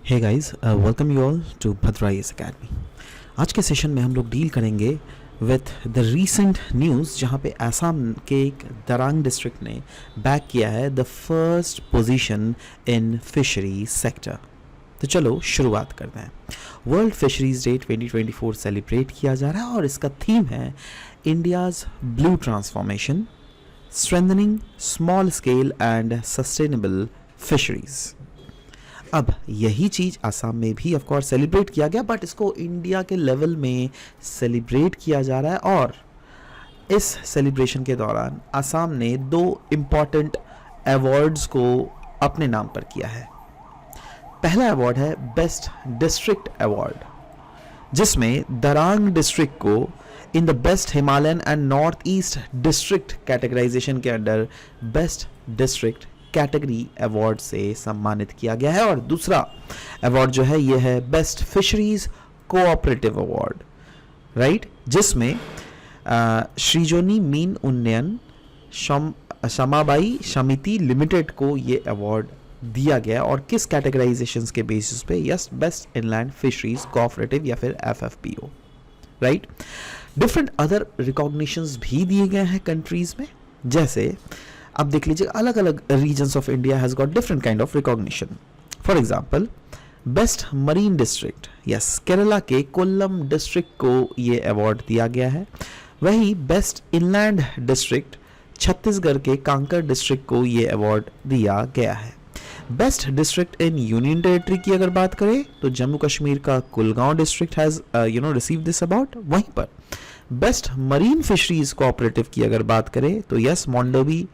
Hey guys, welcome you all to भद्राइस academy. आज के सेशन में हम लोग डील करेंगे विथ द रीसेंट न्यूज़ जहाँ पे आसाम के एक दरांग डिस्ट्रिक्ट ने बैक किया है the first position in fishery sector. तो चलो शुरुआत करते हैं। वर्ल्ड फिशरीज डे 2024 सेलिब्रेट किया जा रहा है और इसका थीम है India's blue transformation, strengthening small scale and sustainable fisheries. अब यही चीज़ आसाम में भी ऑफ कोर्स सेलिब्रेट किया गया, बट इसको इंडिया के लेवल में सेलिब्रेट किया जा रहा है। और इस सेलिब्रेशन के दौरान आसाम ने 2 इम्पॉर्टेंट अवार्ड्स को अपने नाम पर किया है। पहला अवार्ड है बेस्ट डिस्ट्रिक्ट अवार्ड, जिसमें दरांग डिस्ट्रिक्ट को in the best Himalayan and north east district categorization के under best district category award से सम्मानित किया गया है। और दूसरा अवार्ड जो है ये है best fisheries cooperative award, right, जिसमें श्रीजोनी मीन उन्नयन शमाबाई समिति लिमिटेड को ये अवार्ड दिया गया। और किस कैटेगराइजेशंस के बेसिस पे? Yes, best inland fisheries cooperative या फिर FFPO, right. Different other recognitions भी दिए गए हैं कंट्रीज में, जैसे आप देख लीजिए अलग अलग regions of India has got different kind of recognition. For example best marine district, yes, Kerala के कोल्लम डिस्ट्रिक्ट को ये अवार्ड दिया गया है। वही बेस्ट इनलैंड डिस्ट्रिक्ट छत्तीसगढ़ के कांकर डिस्ट्रिक्ट को ये अवार्ड दिया गया है। Best district in union territory की अगर बात करें तो जम्मू कश्मीर का Kulgam district has receive this award. वहीं पर बेस्ट मरीन फिशरीज कोऑपरेटिव की अगर बात करें तो yes, Mandovi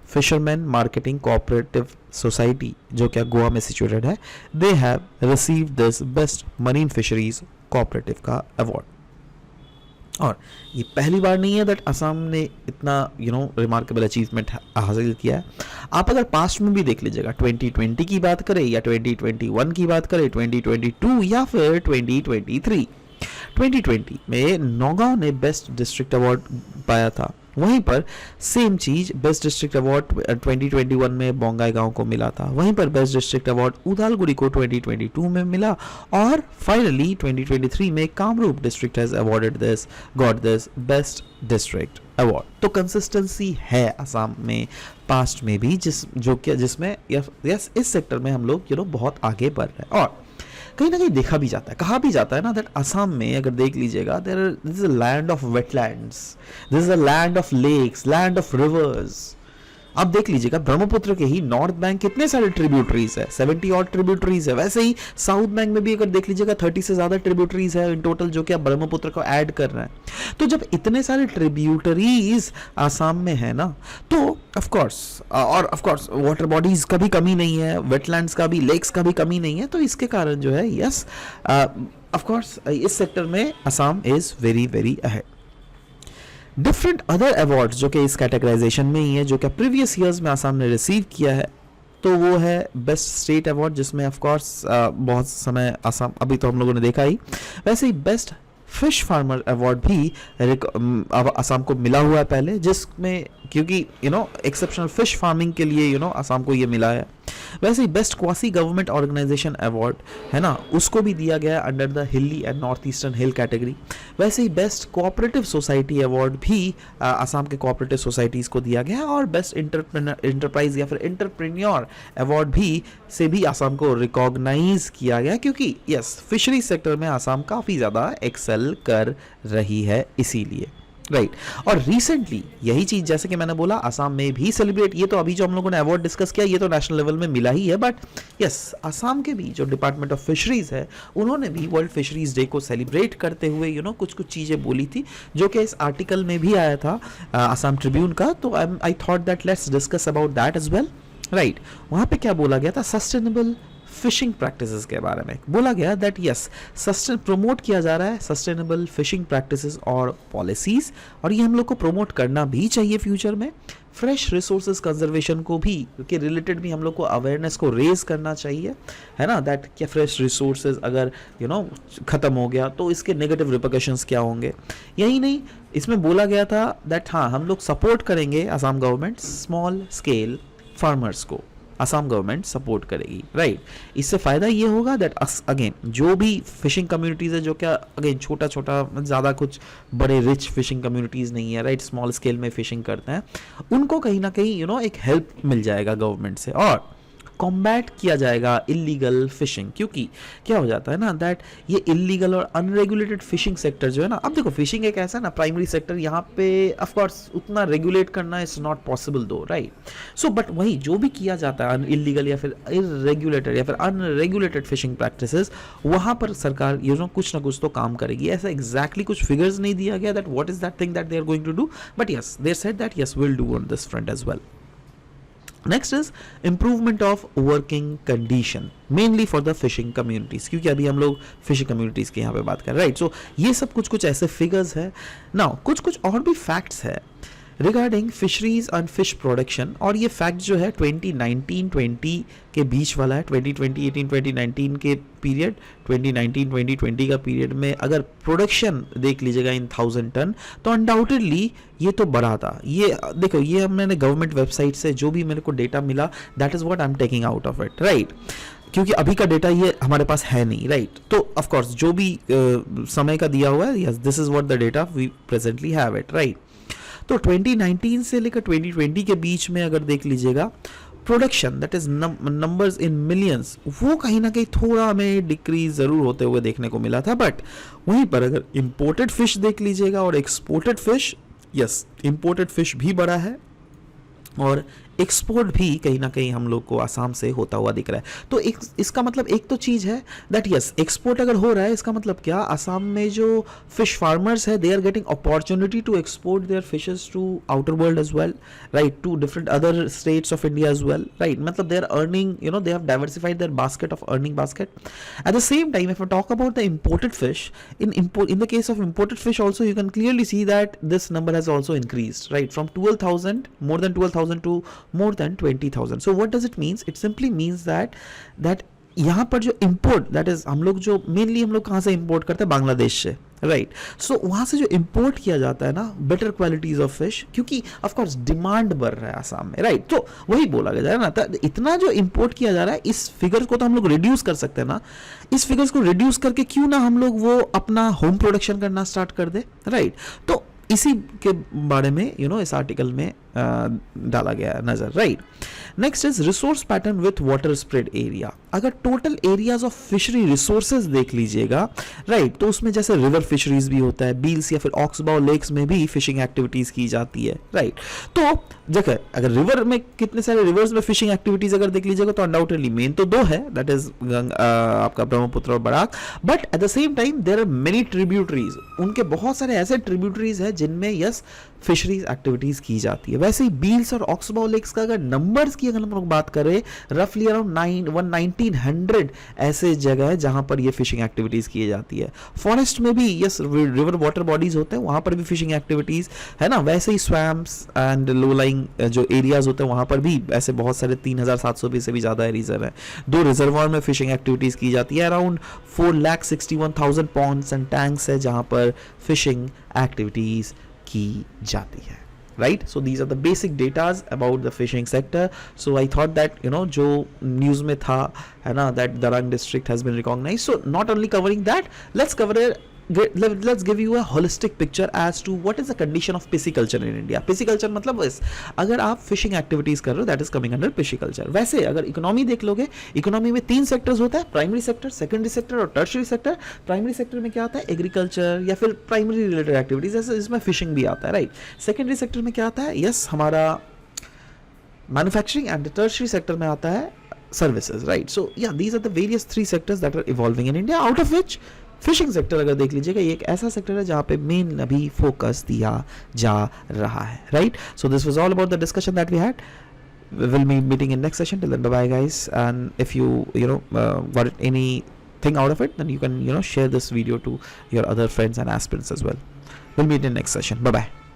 fisherman marketing cooperative society जो क्या गोवा में सिचुएटेड है, they have receive this best marine fisheries cooperative का अवार्ड। और ये पहली बार नहीं है दैट असम ने इतना रिमार्केबल अचीवमेंट हासिल किया है। आप अगर पास्ट में भी देख लीजिएगा, 2020 की बात करें या 2021 की बात करें, 2022 या फिर 2023, 2020 में नौगांव ने बेस्ट डिस्ट्रिक्ट अवार्ड पाया था। वहीं पर सेम चीज बेस्ट डिस्ट्रिक्ट अवार्ड 2021 में बोंगाईगांव को मिला था। वहीं पर बेस्ट डिस्ट्रिक्ट अवार्ड उदालगुड़ी को 2022 में मिला। और फाइनली 2023 में Kamrup district has awarded this got this best district award. तो कंसिस्टेंसी है असम में पास्ट में भी, जिसमें यस इस सेक्टर में हम लोग बहुत आगे बढ़ रहे हैं। और कहीं ना कहीं देखा भी जाता है, कहा भी जाता है ना दैट असम में अगर देख लीजिएगा this is a land of wetlands, this is a land of lakes, land of rivers. आप देख लीजिएगा ब्रह्मपुत्र के ही नॉर्थ बैंक कितने सारे ट्रिब्यूटरीज है, 70 और ट्रिब्यूटरीज है। वैसे ही साउथ बैंक में भी अगर देख लीजिएगा 30 से ज्यादा ट्रिब्यूटरीज है इन टोटल, जो कि आप ब्रह्मपुत्र को ऐड कर रहे हैं। तो जब इतने सारे ट्रिब्यूटरीज आसाम में है ना, तो ऑफ कोर्स वाटर बॉडीज का भी कमी नहीं है, वेटलैंड्स का भी, लेक्स का भी कमी नहीं है। तो इसके कारण जो है यस ऑफ कोर्स इस सेक्टर में Assam is very very ahead. Different other awards जो कि इस कैटेगराइजेशन में ही है, जो कि प्रीवियस ईयर्स में आसाम ने रिसीव किया है, तो वो है बेस्ट स्टेट अवार्ड, जिसमें ऑफ कोर्स बहुत समय आसाम अभी तो हम लोगों ने देखा ही। वैसे ही बेस्ट फिश फार्मर अवार्ड भी आसाम को मिला हुआ है पहले, जिसमें क्योंकि एक्सेप्शनल फिश फार्मिंग के लिए आसाम को ये मिला है। वैसे ही best quasi government organization award है ना, उसको भी दिया गया under the hilly and north eastern hill category. वैसे ही बेस्ट कोऑपरेटिव सोसाइटी अवार्ड भी आसाम के कोऑपरेटिव सोसाइटीज़ को दिया गया है। और बेस्ट इंटरप्राइज या फिर इंटरप्रेन्योर अवार्ड से भी आसाम को रिकॉग्नाइज किया गया, क्योंकि यस फिशरी सेक्टर में आसाम काफ़ी ज़्यादा एक्सेल कर रही है इसीलिए, राइट। और रिसेंटली यही चीज जैसे कि मैंने बोला आसाम में भी सेलिब्रेट, ये तो अभी जो हम लोगों ने अवार्ड डिस्कस किया ये तो नेशनल लेवल में मिला ही है, बट यस आसाम के भी जो डिपार्टमेंट ऑफ फिशरीज है उन्होंने भी वर्ल्ड फिशरीज डे को सेलिब्रेट करते हुए कुछ चीजें बोली थी, जो कि इस आर्टिकल में भी आया था आसाम ट्रिब्यून का। तो I thought that let's discuss about that as well, right. वहां पे क्या बोला गया था? सस्टेनेबल फिशिंग प्रैक्टिसेस के बारे में बोला गया दैट यस प्रमोट किया जा रहा है सस्टेनेबल फिशिंग प्रैक्टिसेस और पॉलिसीज, और ये हम लोग को प्रमोट करना भी चाहिए फ्यूचर में। फ्रेश रिसोर्सेज कंजर्वेशन को भी के रिलेटेड भी हम लोग को अवेयरनेस को रेज करना चाहिए, है ना, दैट क्या फ्रेश रिसोर्सेज अगर ख़त्म हो गया तो इसके नेगेटिव रिपरकशंस क्या होंगे। यही नहीं, इसमें बोला गया था दैट हाँ हम लोग सपोर्ट करेंगे Assam government small scale farmers को, असम गवर्नमेंट सपोर्ट करेगी, राइट। इससे फ़ायदा ये होगा दैट अगेन जो भी फिशिंग कम्युनिटीज़ है, जो क्या अगेन छोटा छोटा, ज़्यादा कुछ बड़े रिच फिशिंग कम्युनिटीज़ नहीं है, राइट, स्मॉल स्केल में फिशिंग करते हैं, उनको कहीं ना कहीं एक हेल्प मिल जाएगा गवर्नमेंट से, और कॉम्बैट किया जाएगा इलीगल फिशिंग। क्योंकि क्या हो जाता है ना दैट ये इलीगल और अनरेगुलेटेड फिशिंग सेक्टर जो है ना, अब देखो फिशिंग एक ऐसा ना प्राइमरी सेक्टर, यहाँ पे ऑफ कोर्स उतना रेगुलेट करना इज नॉट पॉसिबल दो, राइट। सो बट वही जो भी किया जाता है इलीगल या फिर इरेगुलेटेड या फिर अनरेगुलेटेड फिशिंग प्रैक्टिसेस, वहाँ पर सरकार कुछ ना कुछ तो काम करेगी। ऐसा एग्जैक्टली कुछ फिगर्स नहीं दिया गया that what is that thing that they are going to do, but yes they said that yes will do on this front as well. Next is improvement of working condition mainly for the fishing communities, क्योंकि अभी हम लोग fishing communities की यहाँ पे बात कर रहे हैं, राइट। सो ये सब कुछ ऐसे फिगर्स है। नाउ कुछ और भी फैक्ट्स है regarding fisheries and fish production, और ये फैक्ट जो है 2019-20 के बीच वाला है, 2018-2019 के पीरियड, 2019-2020 का पीरियड में अगर प्रोडक्शन देख लीजिएगा इन 1000 टन, तो अनडाउटेडली ये तो बढ़ा था। ये देखो, ये मैंने गवर्नमेंट वेबसाइट से जो भी मेरे को डेटा मिला, that is what I am taking out of it, right. क्योंकि अभी का डेटा ये हमारे पास है नहीं, राइट। तो ऑफ कोर्स जो भी समय का दिया हुआ है, yes this is what the data we presently have it, right. तो 2019 से लेकर 2020 के बीच में अगर देख लीजिएगा, production that is numbers in millions, वो कहीं ना कहीं थोड़ा हमें डिक्रीज ज़रूर होते हुए देखने को मिला था। बट वहीं पर अगर इंपोर्टेड फिश देख लीजिएगा और exported fish, yes imported fish भी बढ़ा है और एक्सपोर्ट भी कहीं ना कहीं हम लोग को आसाम से होता हुआ दिख रहा है। तो इसका मतलब एक तो चीज़ है दैट यस एक्सपोर्ट अगर हो रहा है, इसका मतलब क्या, आसाम में जो फिश फार्मर्स है they are getting opportunity to export their fishes to outer world as well, right, to different other states of India as well, right. मतलब they are earning, they have diversified their basket of earning basket. At the same time if I talk about the imported fish, in the case of imported fish also you can clearly see that this number has also increased, right, from 12,000, more than 12,000 to more than 20,000. So what does it means? It simply means that यहाँ पर जो import, that is हम लोग जो mainly हम लोग कहाँ से import करते हैं, बांग्लादेश से, राइट। सो वहाँ से जो import किया जाता है ना better qualities of fish, क्योंकि of course demand बढ़ रहा है आसाम में, राइट। तो वही बोला गया है ना, इतना जो import किया जा रहा है, इस फिगर्स को तो हम लोग रिड्यूस कर सकते हैं ना। इस फिगर्स को रिड्यूस करके क्यों ना हम लोग वो अपना होम प्रोडक्शन करना स्टार्ट कर दे, राइट। तो इसी के बारे में इस आर्टिकल में डाला गया है नजर, right. Next is resource pattern with water spread area. अगर total areas of fishery resources देख लीजिएगा, राइट, तो उसमें जैसे रिवर फिशरीज भी होता है, बील्स या फिर ऑक्सबाउ लेक्स में भी फिशिंग एक्टिविटीज की जाती है, राइट। तो देखिए अगर रिवर में कितने सारे रिवर्स में फिशिंग एक्टिविटीज अगर देख लीजिएगा तो अनडाउटेडली मेन तो दो है, दैट इज आपका ब्रह्मपुत्र और Barak, but at the same time there are many tributaries, उनके बहुत सारे ऐसे ट्रिब्यूटरीज है जिनमें यस फिशरीज एक्टिविटीज की जाती है। वैसे ही बील्स और ऑक्सबाउ लेक्स का अगर नंबर्स की अगर हम लोग बात करें, रफली अराउंड 1900 ऐसे जगह है जहां पर ये फिशिंग एक्टिविटीज की जाती है। फॉरेस्ट में भी यस रिवर वाटर बॉडीज होते हैं, वहां पर भी फिशिंग एक्टिविटीज है ना। वैसे ही स्वैम्प्स एंड लो लाइंग जो एरियाज होते हैं वहां पर भी ऐसे बहुत सारे 3720 से भी ज्यादा रिजर्व है। 2 रिजर्वॉयर में फिशिंग एक्टिविटीज की जाती है। अराउंड 4,61,000 पॉन्ड्स एंड टैंक्स है जहां पर फिशिंग एक्टिविटीज की जाती है, right? So these are the basic datas about the fishing sector. So I thought that जो news में था है ना, that Darang district has been recognized. So not only covering that, let's give you a holistic picture as to what is the condition of pisciculture in India. Pisciculture मतलब बस अगर आप fishing activities कर रहे हो, that is coming under pisciculture. वैसे अगर economy देख लोगे, इकोनॉमी में 3 सेक्टर्स होता है, प्राइमरी सेक्टर, सेकेंडरी सेक्टर और टर्शियरी सेक्टर। प्राइमरी सेक्टर में क्या आता है, एग्रीकल्चर या फिर प्राइमरी रिलेटेड एक्टिविटीज, जैसे इसमें फिशिंग भी आता है, राइट। सेकेंडरी सेक्टर में क्या आता है, यस हमारा मैन्युफैक्चरिंग, एंड टर्शियरी सेक्टर में आता है सर्विसेज, राइट। सो या these are the various 3 sectors that are evolving in India, out of which fishing sector अगर देख लीजिएगा ये एक ऐसा सेक्टर है जहां पे मेन अभी फोकस दिया जा रहा है, right. So this was all about the discussion that we had. We will be meeting in next session. Till then, bye bye guys. And if you got anything out of it, then you can share this video to your other friends and aspirants as well. We'll meet in next session. Bye bye.